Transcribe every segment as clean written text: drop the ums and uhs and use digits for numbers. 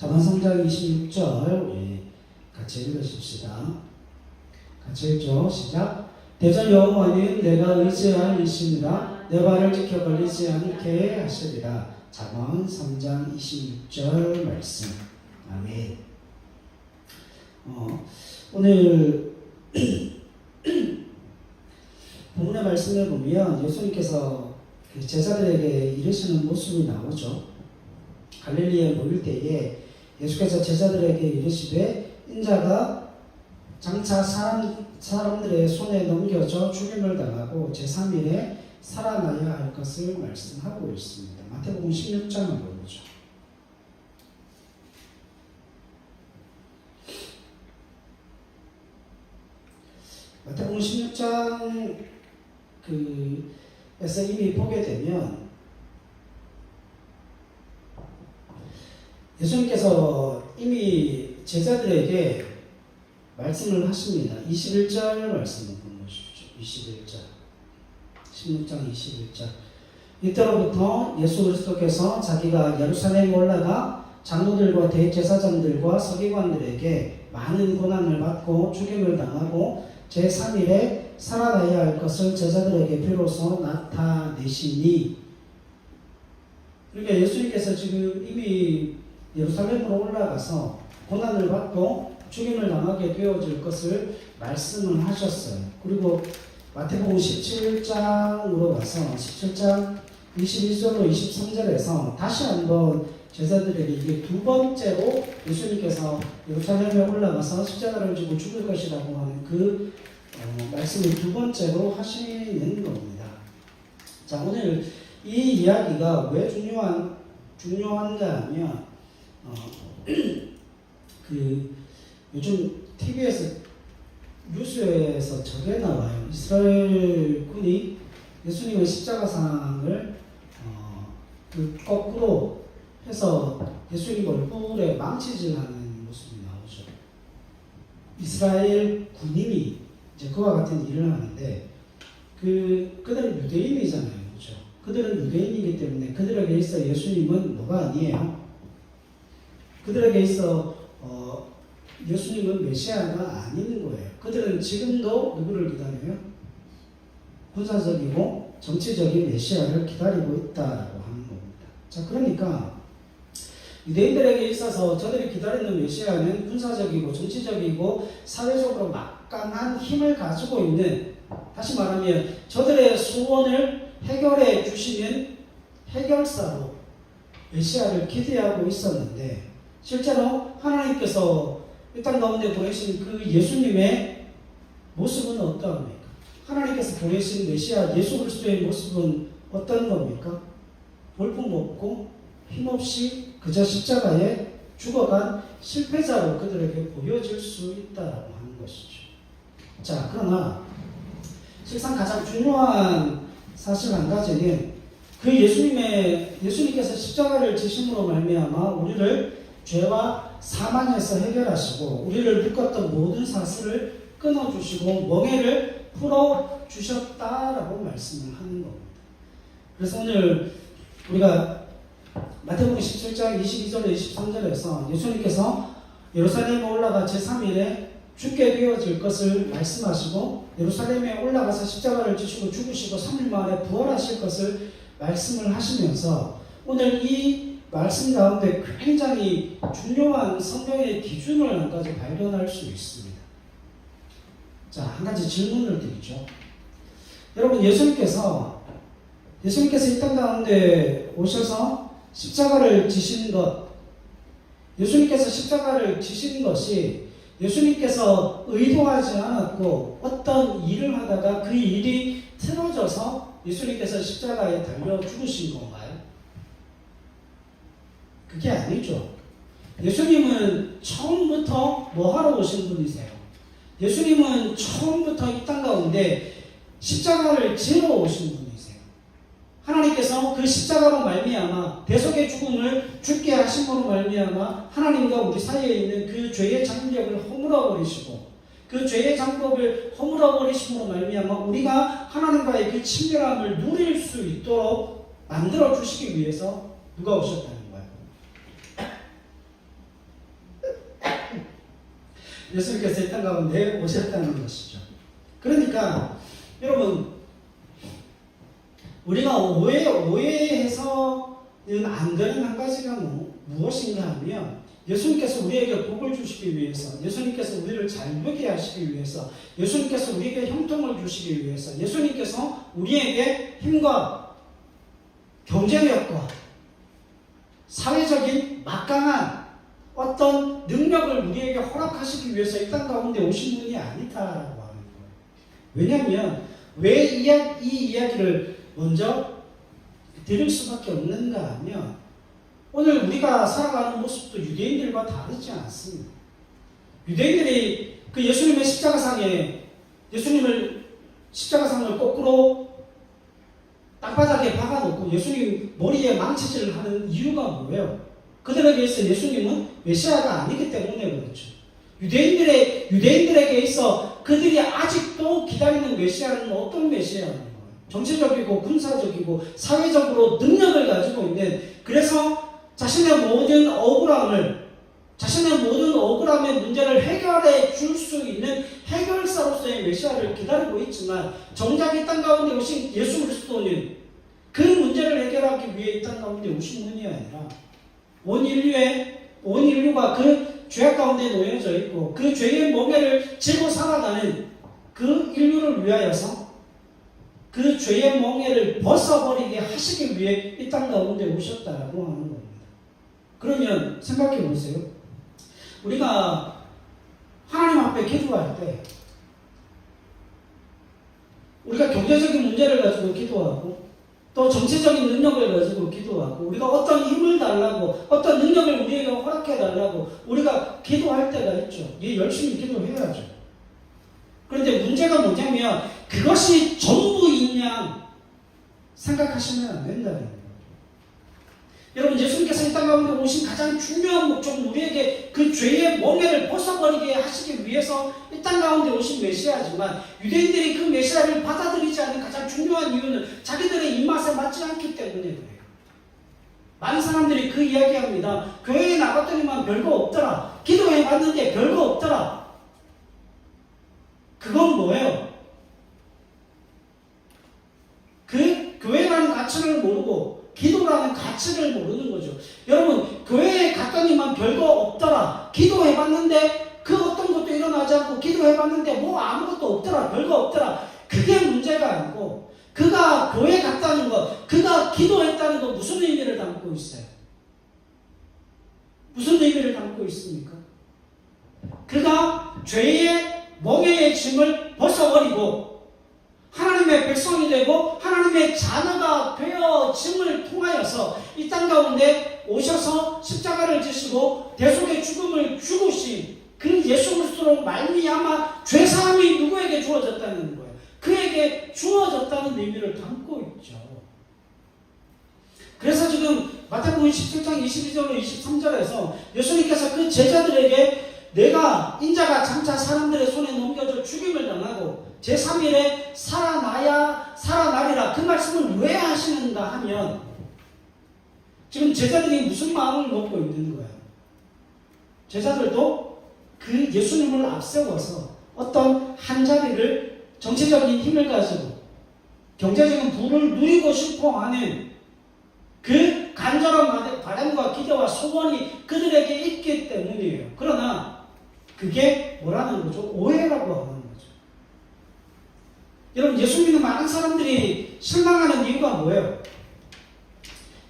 잠언 3장 26절 우리 같이 읽으십시다. 같이 읽죠. 시작. 대전 여호와는 내가 의지할 이시니라. 내 발을 지켜 걸리지 않게 하시리라. 잠언 3장 26절 말씀. 아멘. 오늘 본문의 말씀을 보면 예수님께서 제자들에게 이르시는 모습이 나오죠. 갈릴리에 모일 때에 예수께서 제자들에게 이르시되 인자가 장차 사람들의 손에 넘겨져 죽임을 당하고 제3일에 살아나야 할 것을 말씀하고 있습니다. 마태복음 16장을 보죠. 마태복음 16장 에서 이미 보게 되면 예수님께서 이미 제자들에게 말씀을 하십니다. 21절 말씀을 보십시오. 21절 16장 21절 이때로부터 예수 그리스도께서 자기가 예루살렘에 올라가 장로들과 대제사장들과 서기관들에게 많은 고난을 받고 죽임을 당하고 제3일에 살아나야 할 것을 제자들에게 비로소 나타내시니, 그러니까 예수님께서 지금 이미 예루살렘으로 올라가서 고난을 받고 죽임을 당하게 되어질 것을 말씀을 하셨어요. 그리고 마태복음 17장으로 가서 17장 22절로 23절에서 다시 한번 제자들에게 이게 두 번째로 예수님께서 예루살렘에 올라가서 십자가를 지고 죽을 것이라고 하는 그 말씀을 두 번째로 하시는 겁니다. 자, 오늘 이 이야기가 왜 중요한가 하면 요즘 TV에서 뉴스에서 저게 나와요. 이스라엘 군이 예수님의 십자가상을 거꾸로 해서 예수님 얼굴에 망치질하는 모습이 나오죠. 이스라엘 군인이 이제 그와 같은 일을 하는데 그들은 유대인이잖아요, 그렇죠? 그들은 유대인이기 때문에 그들에게 있어 예수님은 뭐가 아니에요. 그들에게 있어 예수님은 메시아가 아닌 거예요. 그들은 지금도 누구를 기다려요? 군사적이고 정치적인 메시아를 기다리고 있다라고 하는 겁니다. 자, 그러니까 유대인들에게 있어서 저들이 기다리는 메시아는 군사적이고 정치적이고 사회적으로 막강한 힘을 가지고 있는, 다시 말하면 저들의 소원을 해결해 주시는 해결사로 메시아를 기대하고 있었는데, 실제로 하나님께서 이 땅 가운데 보내신 그 예수님의 모습은 어떠합니까? 하나님께서 보내신 메시아 예수 그리스도의 모습은 어떤 겁니까? 볼품없고 힘없이 그저 십자가에 죽어간 실패자로 그들에게 보여질 수 있다라고 하는 것이죠. 자, 그러나 실상 가장 중요한 사실 한 가지는 그 예수님께서 십자가를 지심으로 말미암아 우리를 죄와 사망에서 해결하시고 우리를 묶었던 모든 사슬을 끊어주시고 멍에를 풀어주셨다라고 말씀을 하는 겁니다. 그래서 오늘 우리가 마태복음 17장 22절 23절에서 예수님께서 예루살렘에 올라가 제3일에 죽게 되어질 것을 말씀하시고 예루살렘에 올라가서 십자가를 지시고 죽으시고 3일 만에 부활하실 것을 말씀을 하시면서 오늘 이 말씀 가운데 굉장히 중요한 성경의 기준을 한 가지 발견할 수 있습니다. 자, 한 가지 질문을 드리죠. 여러분, 예수님께서 이 땅 가운데 오셔서 십자가를 지신 것, 예수님께서 십자가를 지신 것이 예수님께서 의도하지 않았고 어떤 일을 하다가 그 일이 틀어져서 예수님께서 십자가에 달려 죽으신 건가요? 그게 아니죠. 예수님은 처음부터 뭐 하러 오신 분이세요? 예수님은 처음부터 이 땅 가운데 십자가를 지러 오신 분이세요. 하나님께서 그 십자가로 말미암아 대속의 죽음을 죽게 하심으로 말미암아 하나님과 우리 사이에 있는 그 죄의 장벽을 허물어버리시고 그 죄의 장벽을 허물어버리심으로 말미암아 우리가 하나님과의 그 친밀함을 누릴 수 있도록 만들어 주시기 위해서 누가 오셨다는 거예요? 예수님께서 이 땅 가운데 오셨다는 것이죠. 그러니까 여러분 우리가 오해해서는 안 되는 한 가지가 무엇인가 하면 예수님께서 우리에게 복을 주시기 위해서, 예수님께서 우리를 잘 먹게 하시기 위해서, 예수님께서 우리에게 형통을 주시기 위해서, 예수님께서 우리에게 힘과 경제력과 사회적인 막강한 어떤 능력을 우리에게 허락하시기 위해서 이 땅 가운데 오신 분이 아니다라고 하는 거예요. 왜냐하면 왜 이 이야기를 먼저 드릴 수밖에 없는가 하면 오늘 우리가 살아가는 모습도 유대인들과 다르지 않습니다. 유대인들이 그 예수님의 십자가상을 거꾸로 땅바닥에 박아놓고 예수님 머리에 망치질을 하는 이유가 뭐예요? 그들에게서 예수님은 메시아가 아니기 때문에 그렇죠. 유대인들에게 있어 그들이 아직도 기다리는 메시아는 어떤 메시아인 거예요? 정치적이고 군사적이고 사회적으로 능력을 가지고 있는, 그래서 자신의 모든 억울함의 문제를 해결해 줄 수 있는 해결사로서의 메시아를 기다리고 있지만 정작 이 땅 가운데 오신 예수 그리스도는 그 문제를 해결하기 위해 이 땅 가운데 오신 분이 아니라 온 인류가 그 죄악 가운데 놓여져 있고 그 죄의 멍에를 지고 살아가는 그 인류를 위하여서 그 죄의 멍에를 벗어버리게 하시기 위해 이 땅 가운데 오셨다라고 하는 겁니다. 그러면 생각해 보세요. 우리가 하나님 앞에 기도할 때 우리가 경제적인 문제를 가지고 기도하고 또 정치적인 능력을 가지고 기도하고 우리가 어떤 힘을 달라고 어떤 능력을 우리에게 허락해 달라고 우리가 기도할 때가 있죠. 열심히 기도해야죠. 그런데 문제가 뭐냐면 그것이 전부인 양 생각하시면 안 된다는 거예요. 여러분 예수님께서 이 땅 가운데 오신 가장 중요한 목적은 우리에게 그 죄의 멍에를 벗어버리게 하시기 위해서 이 땅 가운데 오신 메시아지만 유대인들이 그 메시아를 받아들이지 않는 가장 중요한 이유는 자기들의 입맛에 맞지 않기 때문에 그래요. 많은 사람들이 그 이야기합니다. 교회에 나갔더니만 별거 없더라. 기도해 봤는데 별거 없더라. 그건 뭐예요? 그 교회라는 가치를 모르고 기도라는 가치를 모르는 거죠. 여러분 교회에 갔더니만 별거 없더라. 기도해봤는데 그 어떤 것도 일어나지 않고 기도해봤는데 뭐 아무것도 없더라. 별거 없더라. 그게 문제가 아니고 그가 교회 갔다는 것, 그가 기도했다는 것 무슨 의미를 담고 있어요? 무슨 의미를 담고 있습니까? 그가 죄의 멍에의 짐을 벗어버리고 하나님의 백성이 되고 하나님의 자녀가 되어짐을 통하여서 이 땅 가운데 오셔서 십자가를 지시고 대속의 죽음을 죽으신 그 예수 그리스도로 말미암아 죄사함이 누구에게 주어졌다는 거예요? 그에게 주어졌다는 의미를 담고 있죠. 그래서 지금 마태복음 17장 22절로 23절에서 예수님께서 그 제자들에게 내가 인자가 장차 사람들의 손에 넘겨져 죽임을 당하고 제3일에 살아나리라 그 말씀을 왜 하시는가 하면 지금 제자들이 무슨 마음을 먹고 있는 거예요? 제자들도 그 예수님을 앞세워서 어떤 한 자리를 정치적인 힘을 가지고 경제적인 부를 누리고 싶어하는 그 간절한 바람과 기대와 소원이 그들에게 있기 때문이에요. 그러나 그게 뭐라는 거죠? 오해라고 하는 거죠. 여러분 예수 믿는 많은 사람들이 실망하는 이유가 뭐예요?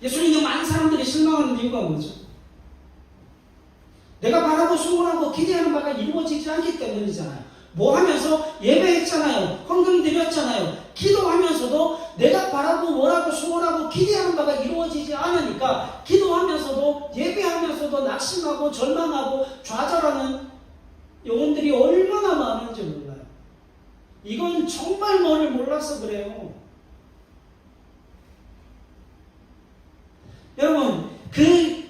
예수 믿는 많은 사람들이 실망하는 이유가 뭐죠? 내가 바라고 소원하고 기대하는 바가 이루어지지 않기 때문이잖아요. 뭐 하면서 예배했잖아요. 헌금 드렸잖아요. 기도하면서도 내가 바라고 원하고 소원하고 기대하는 바가 이루어지지 않으니까 기도하면서도 예배하면서도 낙심하고 절망하고 좌절하는 영혼들이 얼마나 많은지 몰라요. 이건 정말 너를 몰라서 그래요. 여러분 그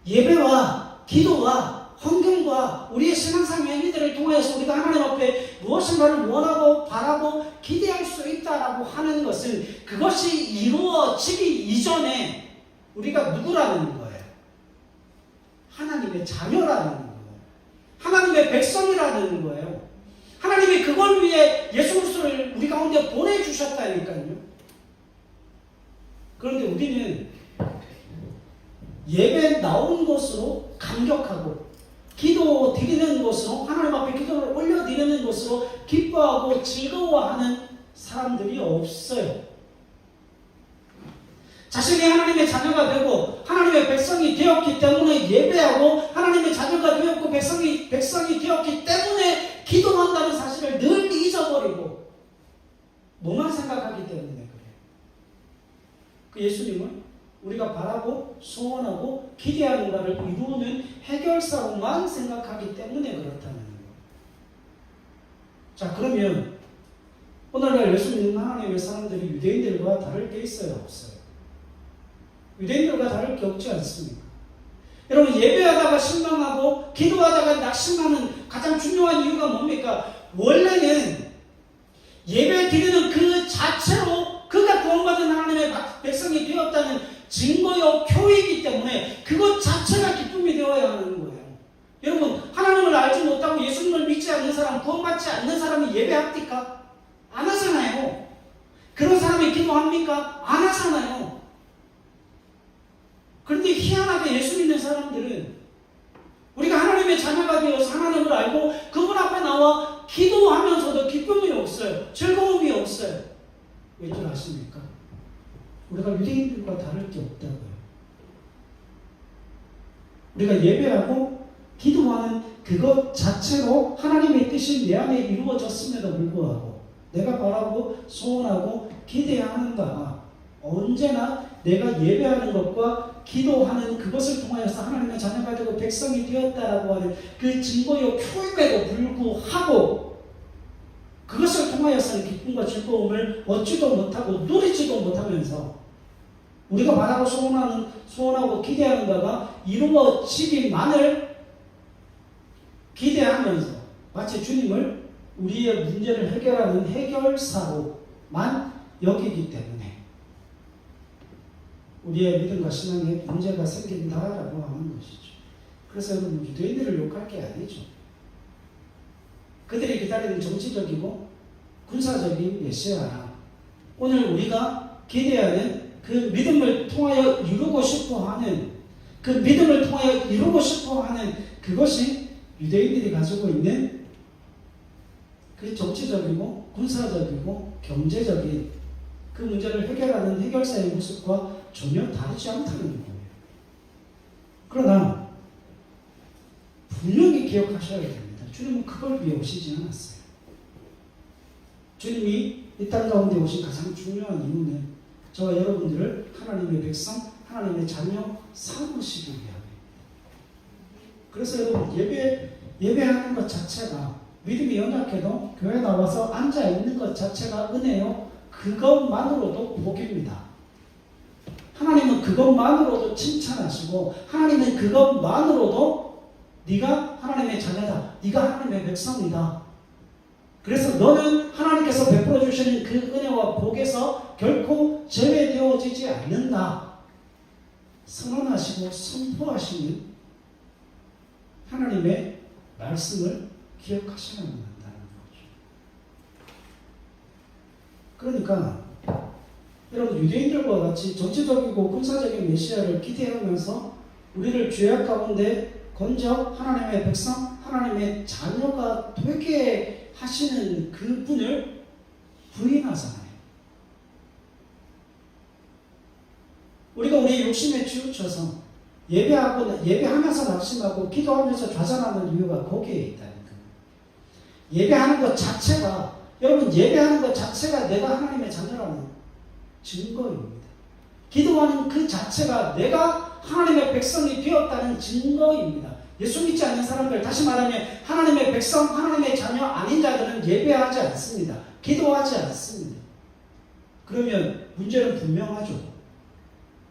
예배와 기도와 헌금과 우리의 신앙상 행위들을 통해서 우리가 하나님 앞에 무엇인가를 원하고 바라고 기대할 수 있다라고 하는 것은 그것이 이루어지기 이전에 우리가 누구라는 거예요? 하나님의 자녀라는 거예요. 하나님의 백성이라는 거예요. 하나님이 그걸 위해 예수 그리스도를 우리 가운데 보내주셨다니까요. 그런데 우리는 예배 나온 것으로 감격하고 기도 드리는 것으로 하나님 앞에 기도를 올려드리는 것으로 기뻐하고 즐거워하는 사람들이 없어요. 자신이 하나님의 자녀가 되고 하나님의 백성이 되었기 때문에 예배하고 하나님의 자녀가 되었고 백성이 되었기 때문에 기도한다는 사실을 늘 잊어버리고 뭐만 생각하기 때문에 그래요. 그 예수님은 우리가 바라고 소원하고 기대하는 바를 이루는 해결사로만 생각하기 때문에 그렇다는 거예요. 자, 그러면 오늘날 예수 믿는 하나님의 사람들이 유대인들과 다를 게 있어요, 없어요? 유대인들과 다를 게 없지 않습니까? 여러분, 예배하다가 실망하고 기도하다가 낙심하는 가장 중요한 이유가 뭡니까? 원래는 예배 드리는 그 자체로 그가 구원받은 하나님의 백성이 되었다는 증거요 표이기 때문에 그것 자체가 기쁨이 되어야 하는 거예요. 여러분, 하나님을 알지 못하고 예수님을 믿지 않는 사람, 구원받지 않는 사람이 예배합니까? 안 하잖아요. 그런 사람이 기도합니까? 안 하잖아요. 그런데 희한하게 예수 믿는 사람들은 우리가 하나님의 자녀가 되어서 하나님을 알고 그분 앞에 나와 기도하면서도 기쁨이 없어요. 즐거움이 없어요. 왜 줄 아십니까? 우리가 유대인들과 다를 게 없다고요. 우리가 예배하고 기도하는 그것 자체로 하나님의 뜻이 내 안에 이루어졌음에도 불구하고 내가 바라고 소원하고 기대하는가, 언제나 내가 예배하는 것과 기도하는 그것을 통하여서 하나님의 자녀가 되고 백성이 되었다라고 하는 그 증거요 표임에도 불구하고 그것을 통하여서는 기쁨과 즐거움을 얻지도 못하고 누리지도 못하면서 우리가 바라고 소원하고 기대하는 바가 이루어지기만을 기대하면서 마치 주님을 우리의 문제를 해결하는 해결사로만 여기기 때문에 우리의 믿음과 신앙에 문제가 생긴다라고 하는 것이죠. 그래서 여러분, 유대인들을 욕할 게 아니죠. 그들이 기다리는 정치적이고 군사적인 메시아라 오늘 우리가 기대하는 그 믿음을 통하여 이루고 싶어하는 그 믿음을 통하여 이루고 싶어하는 그것이 유대인들이 가지고 있는 그 정치적이고 군사적이고 경제적인 그 문제를 해결하는 해결사의 모습과 전혀 다르지 않다는 거예요. 그러나 분명히 기억하셔야 됩니다. 주님은 그걸 위해 오시지 않았어요. 주님이 이 땅 가운데 오신 가장 중요한 이유는 저와 여러분들을 하나님의 백성, 하나님의 자녀 삼으시기 위함입니다. 그래서 여러분, 예배하는 것 자체가 믿음이 연약해도 교회 나와서 앉아 있는 것 자체가 은혜요. 그것만으로도 복입니다. 하나님은 그것만으로도 칭찬하시고 하나님은 그것만으로도 네가 하나님의 자녀다. 네가 하나님의 백성이다. 그래서 너는 하나님께서 베풀어 주시는 그 은혜와 복에서 결코 제외되어지지 않는다. 선언하시고 선포하시는 하나님의 말씀을 기억하셔야만 한다는 거죠. 그러니까 여러분, 유대인들과 같이 정치적이고 군사적인 메시아를 기대하면서 우리를 죄악 가운데 건져 하나님의 백성, 하나님의 자녀가 되게 하시는 그분을 부인하잖아요. 우리가 우리의 욕심에 치우쳐서 예배하면서 낙심하고 기도하면서 좌절하는 이유가 거기에 있다는 거예요. 예배하는 것 자체가, 여러분, 예배하는 것 자체가 내가 하나님의 자녀라는 증거입니다. 기도하는 그 자체가 내가 하나님의 백성이 되었다는 증거입니다. 예수 믿지 않는 사람들, 다시 말하면 하나님의 백성, 하나님의 자녀 아닌 자들은 예배하지 않습니다. 기도하지 않습니다. 그러면 문제는 분명하죠.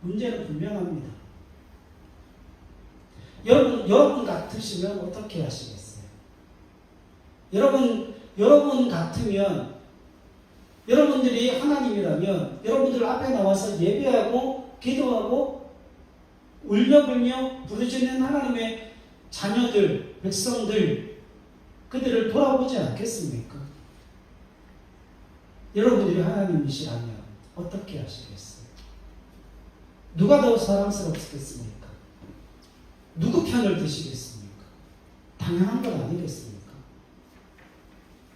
문제는 분명합니다. 여러분 같으시면 어떻게 하시겠어요? 여러분 같으면, 여러분들이 하나님이라면 여러분들 앞에 나와서 예배하고 기도하고 울며 불며 부르짖는 하나님의 자녀들, 백성들, 그들을 돌아보지 않겠습니까? 여러분들이 하나님이시라면 어떻게 하시겠어요? 누가 더 사랑스럽겠습니까? 누구 편을 드시겠습니까? 당연한 것 아니겠습니까?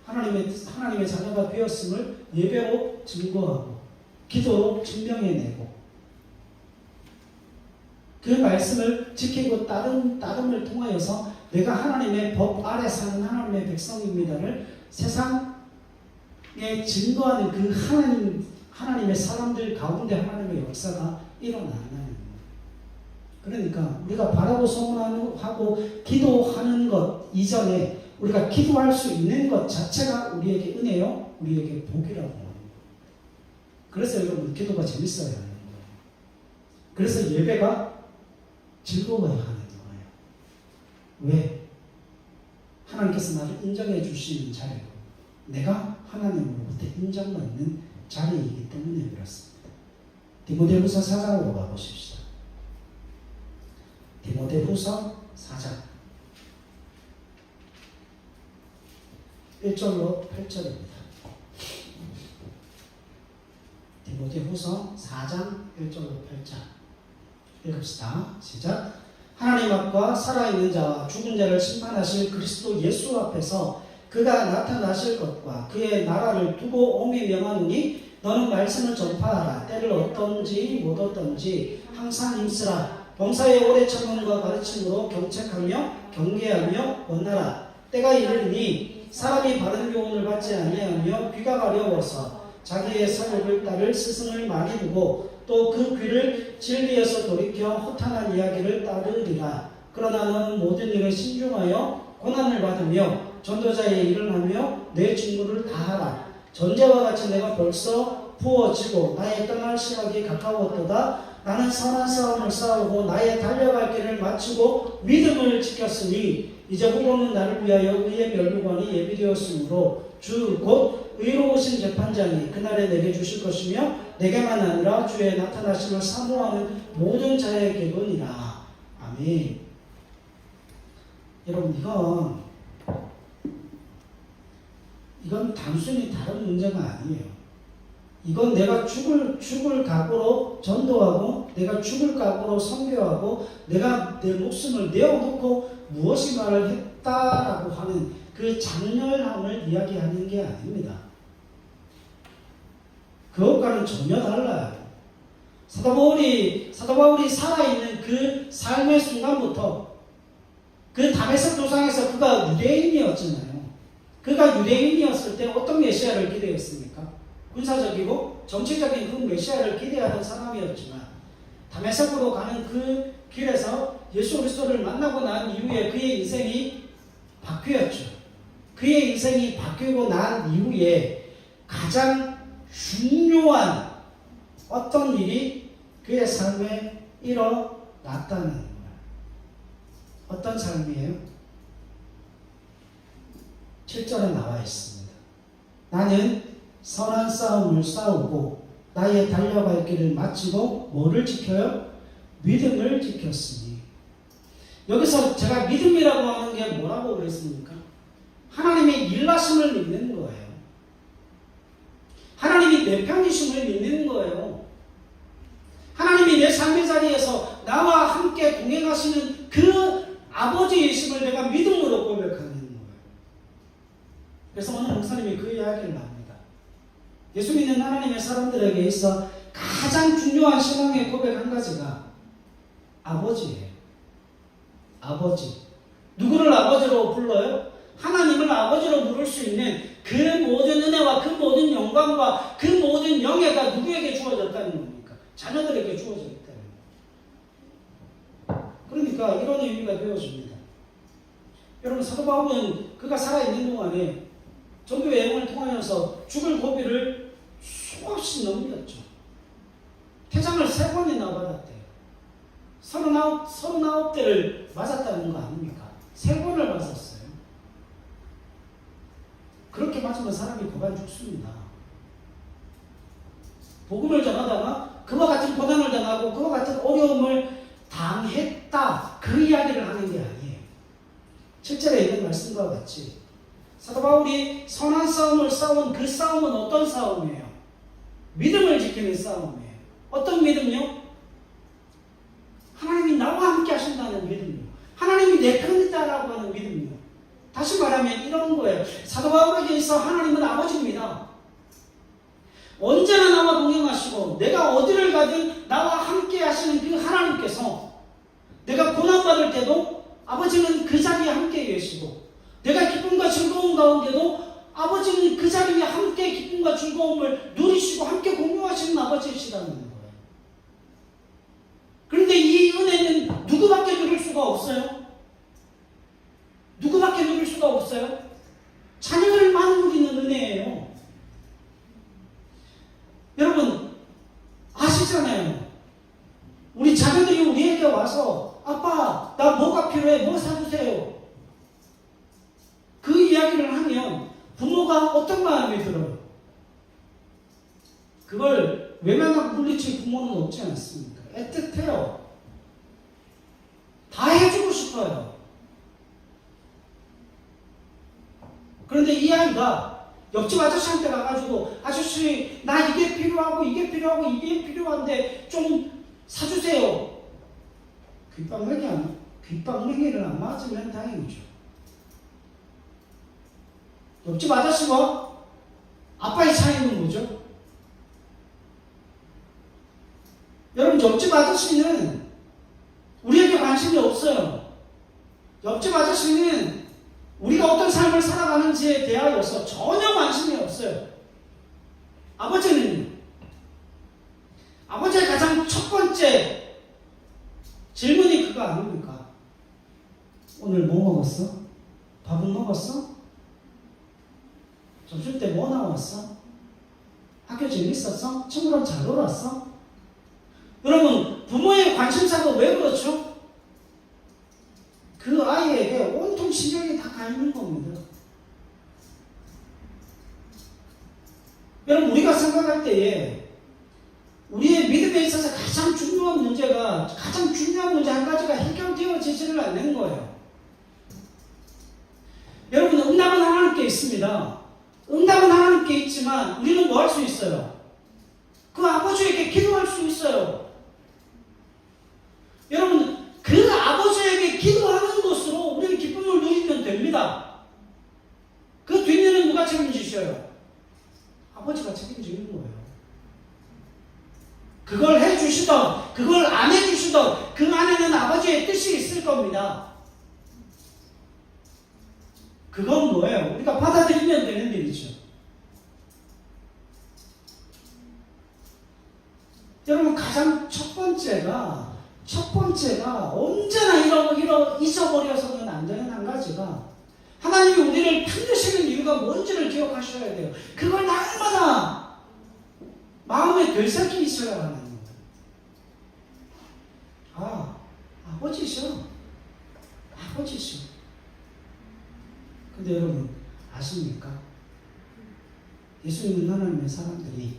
하나님의 자녀가 되었음을 예배로 증거하고 기도로 증명해내고 그 말씀을 지키고 따름을 통하여서 내가 하나님의 법 아래 사는 하나님의 백성입니다를 세상에 증거하는 그 하나님의 사람들 가운데 하나님의 역사가 일어나는. 그러니까 우리가 바라고 소원하고 기도하는 것 이전에 우리가 기도할 수 있는 것 자체가 우리에게 은혜요, 우리에게 복이라고 하는 거예요. 그래서 여러분 기도가 재밌어야 하는 거예요. 그래서 예배가 즐거워야 하는 거예요. 왜? 하나님께서 나를 인정해 주시는 자리고 내가 하나님으로부터 인정받는 자리이기 때문에 그렇습니다. 디모데후서 4장으로 가보십시다. 디모데후서 4장 1절로 8절입니다. 디모데후서 4장 1절로 8절 읽읍시다. 시작. 하나님 앞과 살아있는 자와 죽은 자를 심판하실 그리스도 예수 앞에서 그가 나타나실 것과 그의 나라를 두고 오매 명하노니 너는 말씀을 전파하라. 때를 어떤지 못 어떤지 항상 힘쓰라. 범사의 오래 청원과 가르침으로 경책하며 경계하며 원하라. 때가 이르리니 사람이 바른 교훈을 받지 아니하며 귀가 가려워서 자기의 사욕을 따를 스승을 많이 두고 또 그 귀를 진리에서 돌이켜 허탄한 이야기를 따르리라. 그러나 너는 모든 일에 신중하여 고난을 받으며 전도자의 일을 하며 내 직무를 다하라. 전제와 같이 내가 벌써 부어지고 나의 떠날 시각이 가까웠도다. 나는 선한 싸움을 싸우고 나의 달려갈 길을 마치고 믿음을 지켰으니 이제 후로는 나를 위하여 의의 멸류관이 예비되었으므로 주 곧 의로우신 재판장이 그날에 내게 주실 것이며 내게만 아니라 주의 나타나심을 사모하는 모든 자에게로니라. 아멘. 여러분 이건 단순히 다른 문제가 아니에요. 이건 내가 죽을 각오로 전도하고 내가 죽을 각오로 선교하고 내가 내 목숨을 내어놓고 무엇이 말을 했다라고 하는 그 장렬함을 이야기하는 게 아닙니다. 그것과는 전혀 달라요. 사도 바울이 살아있는 그 삶의 순간부터 그 다메섹 도상에서 그가 유대인이었잖아요. 그가 유대인이었을 때 어떤 메시아를 기대했습니까? 군사적이고 정치적인 그 메시아를 기대하던 사람이었지만 다메섹으로 가는 그 길에서 예수 그리스도를 만나고 난 이후에 그의 인생이 바뀌었죠. 그의 인생이 바뀌고 난 이후에 가장 중요한 어떤 일이 그의 삶에 일어났다는 거예요. 어떤 삶이에요? 7절에 나와 있습니다. 나는 선한 싸움을 싸우고 나의 달려갈 길을 마치고 뭐를 지켜요? 믿음을 지켰으니. 여기서 제가 믿음이라고 하는 게 뭐라고 그랬습니까? 하나님의 일하심을 믿는 거예요. 하나님이 내 편이심을 믿는 거예요. 하나님이 내 삶의 자리에서 나와 함께 동행하시는 그 아버지이심을 내가 믿음으로 고백하는 거예요. 그래서 오늘 목사님이 그 이야기를 합니다. 예수 믿는 하나님의 사람들에게 있어 가장 중요한 신앙의 고백 한 가지가 아버지예요. 아버지. 누구를 아버지로 불러요? 하나님을 아버지로 부를 수 있는 그 모든 은혜와 그 모든 영광과 그 모든 영예가 누구에게 주어졌다는 겁니까? 자녀들에게 주어졌다는 겁니다. 그러니까 이런 의미가 되어집니다. 여러분 사도 바울은 그가 살아있는 동안에 전도 여행을 통하여서 죽을 고비를 수없이 넘겼죠. 태장을 3번이나 받았대요. 39대를 맞았다는 거 아닙니까? 3번을 맞았어요. 그렇게 맞으면 사람이 고반 죽습니다. 복음을 전하다가 그와 같은 고난을 당하고 그와 같은 어려움을 당했다. 그 이야기를 하는 게 아니에요. 7절에 있는 말씀과 같이 사도 바울이 선한 싸움을 싸운 그 싸움은 어떤 싸움이에요? 믿음을 지키는 싸움이에요. 어떤 믿음요? 하나님이 나와 함께 하신다는 믿음이요. 하나님이 내 편이다라고 하는 믿음이요. 다시 말하면 이런 거예요. 사도 바울에게 있어 하나님은 아버지입니다. 언제나 나와 동행하시고 내가 어디를 가든 나와 함께 하시는 그 하나님께서 내가 고난받을 때도 아버지는 그 자리에 함께 계시고 내가 기쁨과 즐거움 가운데도 아버지는 그 자리에 함께 기쁨과 즐거움을 누리시고 함께 공유하시는 아버지이시다는 거예요. 그런데 이 은혜는 누구밖에 누릴 수가 없어요. 누구밖에 누릴 수가 없어요. 자녀들만 누리는 은혜예요. 여러분 아시잖아요. 우리 자녀들이 우리에게 와서 아빠 나 뭐가 필요해? 뭐 사주세요. 그 이야기를 하면 부모가 어떤 마음이 들어요? 그걸 외면하고 물리칠 부모는 없지 않습니까? 애틋해요. 다 해주고 싶어요. 그런데 이 아이가 옆집 아저씨한테 가가지고 아저씨 나 이게 필요하고 이게 필요하고 이게 필요한데 좀 사주세요. 귓방맹이를 안 맞으면 다행이죠. 옆집 아저씨와 아빠의 차이는 뭐죠? 여러분 옆집 아저씨는 우리에게 관심이 없어요. 옆집 아저씨는 우리가 어떤 삶을 살아가는지에 대하여서 전혀 관심이 없어요. 아버지는요. 아버지의 가장 첫 번째 질문이 그거 아닙니까? 오늘 뭐 먹었어? 밥은 먹었어? 점심 때 뭐 나왔어? 학교 재밌었어? 친구랑 잘 놀았어? 여러분 부모의 관심사가 왜 그렇죠? 그 아이에게 온통 신경이 다 가 있는 겁니다. 여러분 우리가 생각할 때에 우리의 믿음에 있어서 가장 중요한 문제 한 가지가 해결되어지지를 않는 거예요. 여러분 응답은 하나님께 있습니다. 응답은 하나님께 있지만 우리는 뭐 할 수 있어요? 그 아버지에게 기도할 수 있어요. 여러분 그 아버지에게 기도하는 것으로 우리는 기쁨을 누리면 됩니다. 그 뒷면은 누가 책임지셔요? 아버지가 책임지는 거예요. 그걸 해주시던 그걸 안 해주시던 그 안에는 아버지의 뜻이 있을 겁니다. 그건 뭐예요? 우리가 받아들이면 되는 일이죠. 여러분 가장 첫 번째가 언제나 잊어버려서는 안 되는 한 가지가 하나님이 우리를 편드시는 이유가 뭔지를 기억하셔야 돼요. 그걸 날마다 마음에 되새기셔야 하는 거예요. 아버지셔. 근데 여러분 아십니까? 예수 믿는 하나님의 사람들이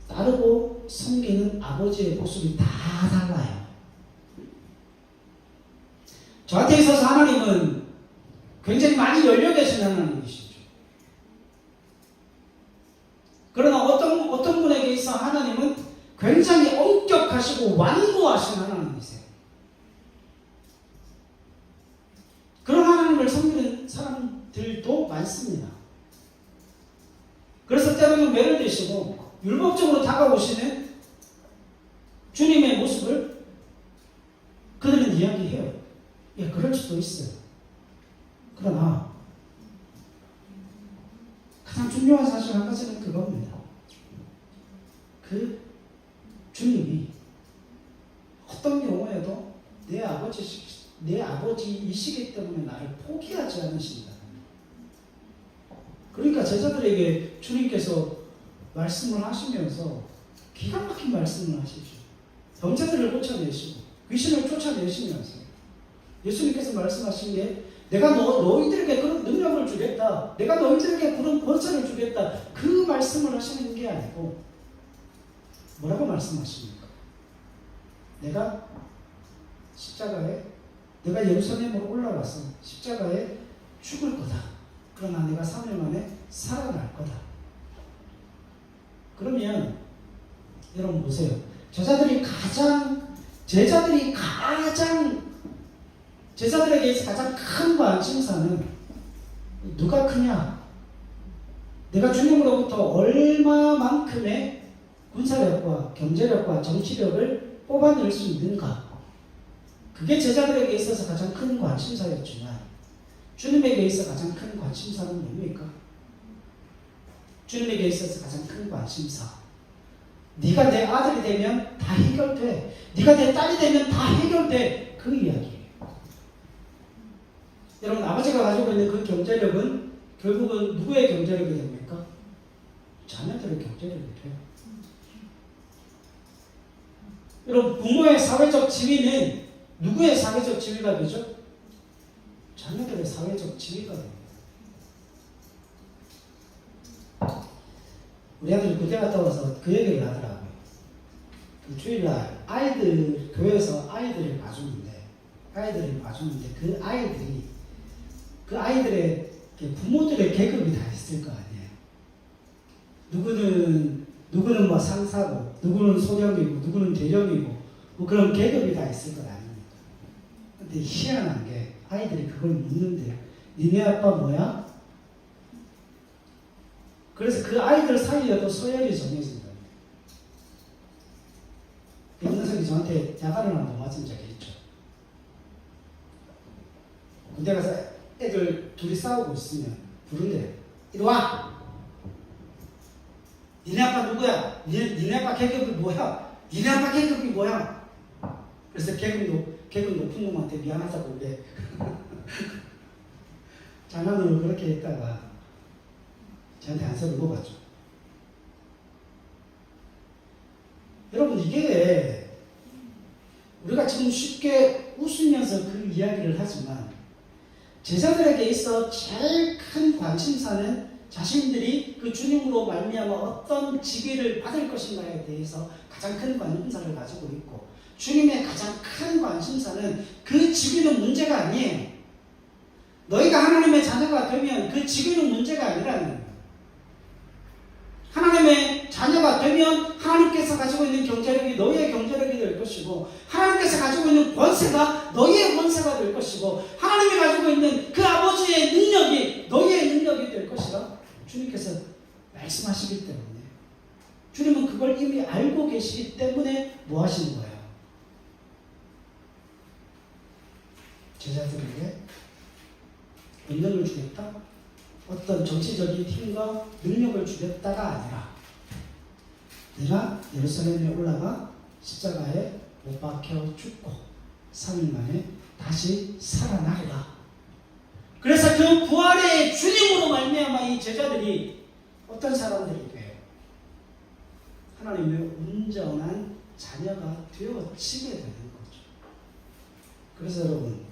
따르고 섬기는 아버지의 모습이 다 달라요. 저한테 있어서 하나님은 굉장히 많이 열려 계신 하나님이시죠. 그러나 어떤 분에게 있어 하나님은 굉장히 엄격하시고 완고하신 하나님이세요. 그런 하나님을 섬기는 사람들도 많습니다. 그래서 때로는 매를 대시고 율법적으로 다가오시는 주님의 모습을 그들은 이야기해요. 예, 그럴 수도 있어요. 그러나 가장 중요한 사실 한 가지는 그겁니다. 그 주님이 어떤 경우에도 내 아버지이시기 때문에 나를 포기하지 않으신다. 그러니까 제자들에게 주님께서 말씀을 하시면서 기가 막힌 말씀을 하시죠. 병자들을 고쳐내시고 귀신을 쫓아내시면서 예수님께서 말씀하신 게 내가 너희들에게 그런 능력을 주겠다. 내가 너희들에게 그런 권세를 주겠다. 그 말씀을 하시는 게 아니고 뭐라고 말씀하십니까? 내가 십자가에 내가 예루살렘으로 올라가서 십자가에 죽을 거다. 그러나 내가 3일 만에 살아날 거다. 그러면 여러분 보세요. 제자들에게 가장 큰 관심사는 누가 크냐? 내가 주님으로부터 얼마만큼의 군사력과 경제력과 정치력을 뽑아낼 수 있는가? 그게 제자들에게 있어서 가장 큰 관심사였지만 주님에게 있어서 가장 큰 관심사는 뭡니까? 주님에게 있어서 가장 큰 관심사. 네가 내 아들이 되면 다 해결돼. 네가 내 딸이 되면 다 해결돼. 그 이야기예요. 여러분, 아버지가 가지고 있는 그 경제력은 결국은 누구의 경제력이 됩니까? 자녀들의 경제력이 돼요. 여러분, 부모의 사회적 지위는 누구의 사회적 지위가 되죠? 자녀들의 사회적 지위가 됩니다. 우리 아들이 군대 갔다 와서 그 얘기를 하더라고요. 그 주일날 교회에서 아이들을 봐주는데 그 아이들의 부모들의 계급이 다 있을 거 아니에요. 누구는 뭐 상사고, 누구는 소령이고, 누구는 대령이고, 뭐 그런 계급이 다 있을 거 아닙니까? 근데 희한한 게 아이들이 그걸 묻는데요. 니네 아빠 뭐야? 그래서 그 아이들 사이에도 서열이 정해진다. 그 녀석이 저한테 야단을 한번 맞은 적이 있죠. 군대 가서 애들 둘이 싸우고 있으면 부른대요. 이리 와! 니네 아빠 누구야? 니네 아빠 계급이 뭐야? 니네 아빠 계급이 뭐야? 그래서 계급 높은 놈한테 미안하다고 그래. 장난으로 그렇게 했다가 저한테 안서를 먹었죠. 여러분, 이게 우리가 지금 쉽게 웃으면서 그 이야기를 하지만 제자들에게 있어 제일 큰 관심사는 자신들이 그 주님으로 말미암아 어떤 지위를 받을 것인가에 대해서 가장 큰 관심사를 가지고 있고, 주님의 가장 큰 관심사는 그 지위는 문제가 아니에요. 너희가 하나님의 자녀가 되면 그 지위는 문제가 아니라는 거예요. 하나님의 자녀가 되면 하나님께서 가지고 있는 경제력이 너희의 경제력이 될 것이고, 하나님께서 가지고 있는 권세가 너희의 권세가 될 것이고, 하나님이 가지고 있는 그 아버지의 능력이 너희의 능력이 될 것이라 주님께서 말씀하시기 때문에, 주님은 그걸 이미 알고 계시기 때문에 뭐 하시는 거예요? 제자들에게 권능을 주겠다? 어떤 정치적인 힘과 능력을 주겠다가 아니라 내가 예루살렘에 올라가 십자가에 못 박혀 죽고 3일 만에 다시 살아나리라. 그래서 그 부활의 주님으로 말미암아 이 제자들이 어떤 사람들이 돼요? 하나님의 온전한 자녀가 되어지게 되는 거죠. 그래서 여러분,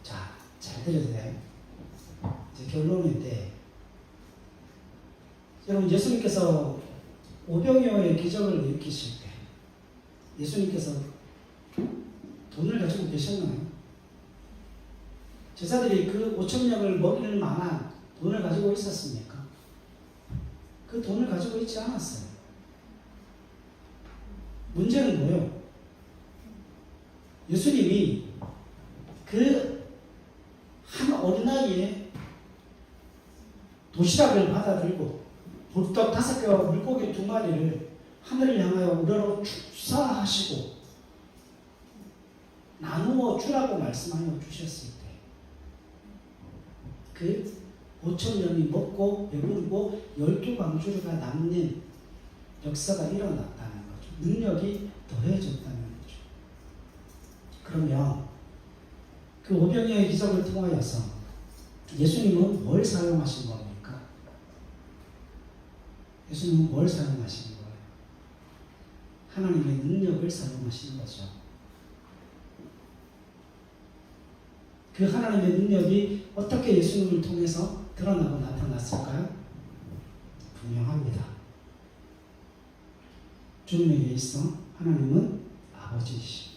잘 들으세요. 이제 결론인데, 여러분, 예수님께서 오병이어의 기적을 일으키실 때 예수님께서 돈을 가지고 계셨나요? 제자들이 그 5,000명을 먹일 만한 돈을 가지고 있었습니까? 그 돈을 가지고 있지 않았어요. 문제는 뭐예요? 예수님이 그 한 어린아이의 도시락을 받아들고 불떡 5개와 물고기 2마리를 하늘을 향하여 우러러 축사하시고 나누어 주라고 말씀하여 주셨을 때 그 5,000명이 먹고 배부르고 12광주리가 남는 역사가 일어났다는 거죠. 능력이 더해졌다는 거죠. 그러면 그 오병이어의 기적을 통하여서 예수님은 뭘 사용하신 겁니까? 예수님은 뭘 사용하신 거예요? 하나님의 능력을 사용하신 거죠. 그 하나님의 능력이 어떻게 예수님을 통해서 드러나고 나타났을까요? 분명합니다. 주님에게 있어 하나님은 아버지이십니다.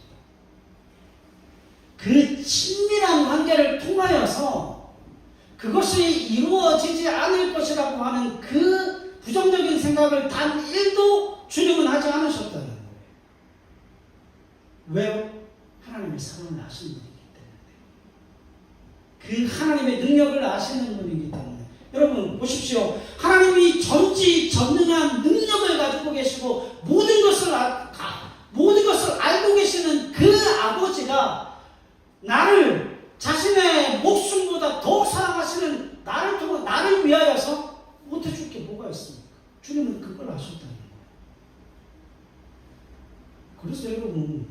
그 그 친밀한 관계를 통하여서 그것이 이루어지지 않을 것이라고 하는 그 부정적인 생각을 단 1도 주님은 하지 않으셨다는 거예요. 왜요? 하나님의 사랑을 아시는 분이기 때문에. 그 하나님의 능력을 아시는 분이기 때문에. 여러분 보십시오. 하나님이 전지전능한 능력을 가지고 계시고 모든 것을 알고 계시는 그 아버지가 나를 자신의 목숨보다 더 사랑하시는 나를 위하여서 못해줄 게 뭐가 있습니까? 주님은 그걸 아셨다는 거예요. 그래서 여러분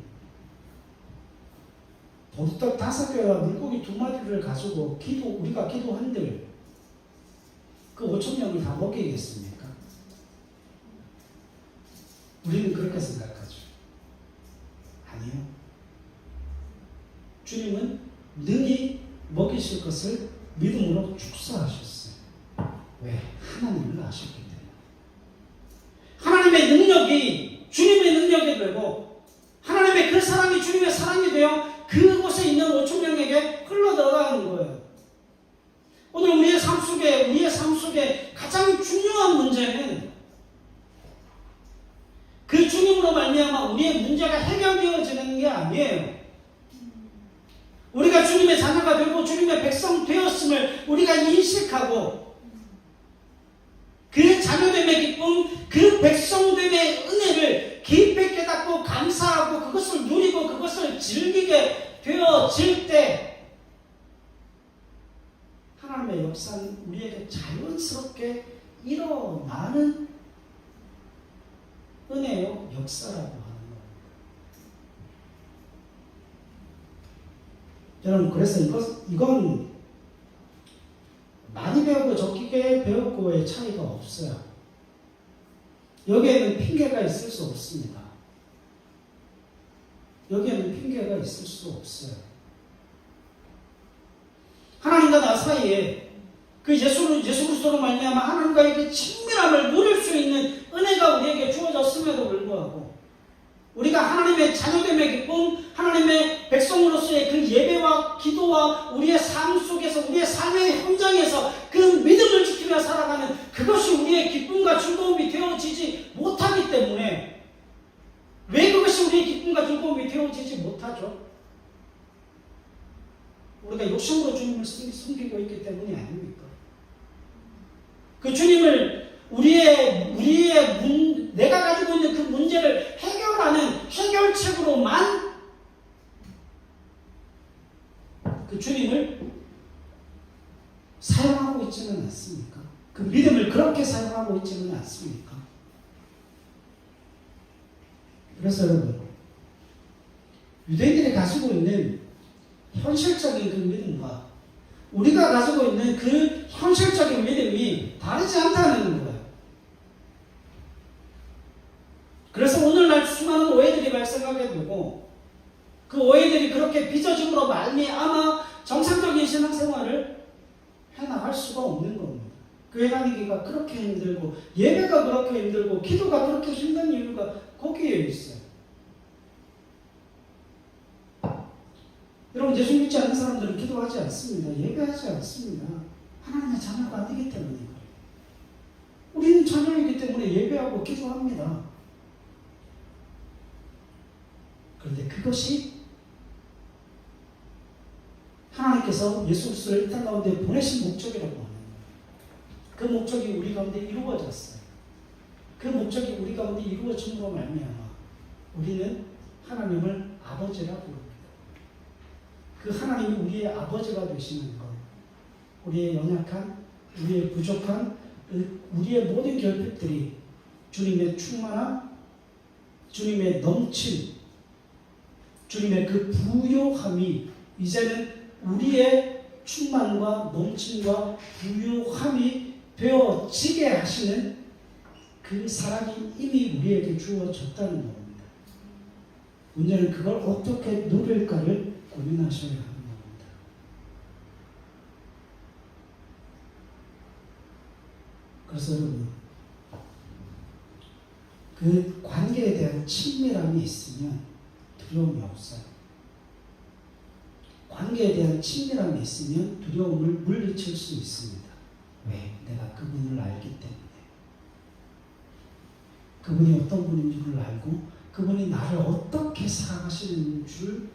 보리떡 5개와 물고기 2마리를 가지고 우리가 기도한들 그 5,000명을 다 먹이겠습니까? 우리는 그렇게 생각하죠. 아니요. 주님은 능히 먹이실 것을 믿음으로 축사하셨어요. 왜? 하나님을 아셨기 때문에. 하나님의 능력이 주님의 능력이 되고 하나님의 그 사랑이 주님의 사랑이 되어 그곳에 있는 5,000명에게 흘러들어가는 거예요. 오늘 우리의 삶 속에 가장 중요한 문제는 그 주님으로 말미암아 우리의 문제가 해결되어지는 게 아니에요. 우리가 주님의 자녀가 되고 주님의 백성 되었음을 우리가 인식하고 그 자녀됨의 기쁨, 그 백성됨의 은혜를 깊이 깨닫고 감사하고 그것을 누리고 그것을 즐기게 되어질 때 하나님의 역사는 우리에게 자연스럽게 일어나는 은혜요 역사라고 하는 거예요. 여러분 그래서 이건 많이 배우고 적게 배웠고의 차이가 없어요. 여기에는 핑계가 있을 수 없습니다. 여기에는 핑계가 있을 수 없어요. 하나님과 나 사이에 그 예수 그리스도로 말미암아 하나님과의 친밀함을 누릴 수 있는 은혜가 우리에게 주어졌음에도 불구하고 우리가 하나님의 자녀됨의 기쁨, 하나님의 백성으로서의 그 예배와 기도와 우리의 삶 속에서 우리의 삶의 현장에서 그 믿음을 지키며 살아가는 그것이 우리의 기쁨과 즐거움이 되어지지 못하기 때문에 왜 그것이 우리의 기쁨과 즐거움이 되어지지 못하죠? 우리가 욕심으로 주님을 숨기고 있기 때문이 아닙니까? 그 주님을 내가 가지고 있는 그 문제를 해결하는 해결책으로만 그 주님을 사용하고 있지는 않습니까? 그 믿음을 그렇게 사용하고 있지는 않습니까? 그래서 여러분 유대인들이 가지고 있는 현실적인 그 믿음과 우리가 가지고 있는 그 현실적인 믿음이 다르지 않다는 거예요. 그래서 오늘날 수많은 오해들이 발생하게 되고 그 오해들이 그렇게 빚어짐으로 말미암아 정상적인 신앙생활을 해나갈 수가 없는 겁니다. 교회 다니기가 그렇게 힘들고 예배가 그렇게 힘들고 기도가 그렇게 힘든 이유가 거기에 있어요. 여러분 예수 믿지 않는 사람들은 기도하지 않습니다. 예배하지 않습니다. 하나님의 자녀가 아니기 때문이에요. 우리는 자녀이기 때문에 예배하고 기도합니다. 그런데 그것이 하나님께서 예수 그리스도를 이 땅 가운데 보내신 목적이라고 하는 거예요. 그 목적이 우리 가운데 이루어졌어요. 그 목적이 우리 가운데 이루어짐으로 말미암아 우리는 하나님을 아버지라고 부릅니다. 그 하나님이 우리의 아버지가 되시는 것, 우리의 연약한, 우리의 부족한, 우리의 모든 결핍들이 주님의 충만함, 주님의 넘침, 주님의 그 부요함이 이제는 우리의 충만과 넘침과 부요함이 되어지게 하시는 그 사랑이 이미 우리에게 주어졌다는 겁니다. 문제는 그걸 어떻게 누릴까를 고민하셔야 하는 겁니다. 그래서 여러분 그 관계에 대한 친밀함이 있으면 두려움이 없어요. 관계에 대한 친밀함이 있으면 두려움을 물리칠 수 있습니다. 왜? 내가 그분을 알기 때문에. 그분이 어떤 분인 줄 알고 그분이 나를 어떻게 살아가시는 줄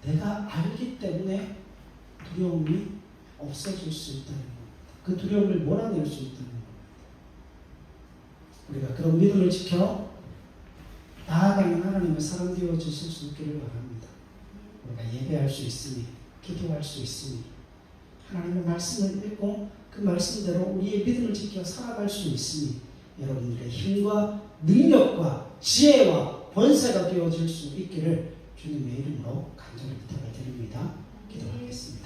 내가 알기 때문에 두려움이 없어질 수 있다는 겁니다. 그 두려움을 몰아낼 수 있다는 겁니다. 우리가 그런 믿음을 지켜 나아가는 하나님의 사람 되어질 수 있기를 바랍니다. 우리가 예배할 수 있으니, 기도할 수 있으니, 하나님의 말씀을 읽고 그 말씀대로 우리의 믿음을 지켜 살아갈 수 있으니 여러분들의 힘과 능력과 지혜와 권세가 되어질 수 있기를 주님의 이름으로 간절히 부탁을 드립니다. 기도하겠습니다.